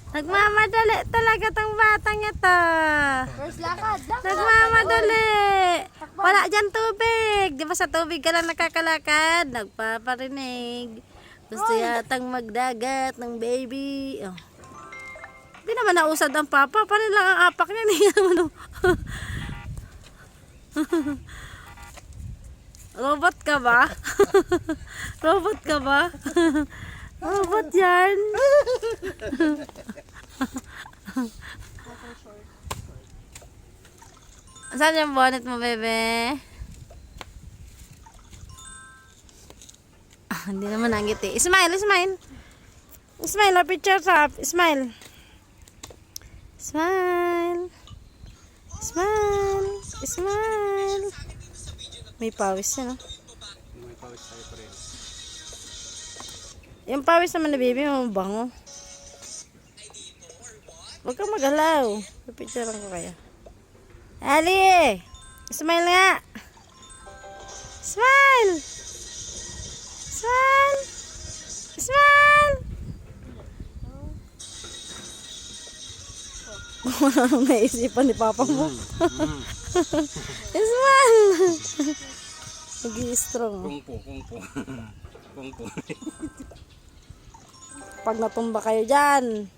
Nagmamadali talaga tong batang ito. First lakad. Nagmamadali. Wala dyan tubig. Di ba sa tubig ka lang nakakalakad? Nagpaparinig. Gusto yatang magdagat ng baby. Oh. Hindi naman nausad ang papa. Paano lang ang apak niya? Hindi naman. Robot ka ba? Robot ka ba? Robot yan. Saan yung bonnet mo, bebe? Hindi naman nangiti. Smile, smile. Smile, picture up. Smile. Smile. Smile. Smile. May pawis yan, oh. May pawis tayo pa rin. Yung pawis naman na baby, mabango. Huwag kang magalaw. Pipicturean ko kaya. Ali! Smile nga! Smile! Smile! Smile! Kung ano nang naisipan ni papa mo. Smile! Nag-i-strong. Kungpo, kungpo. Kungpo. Pag natumba kayo dyan,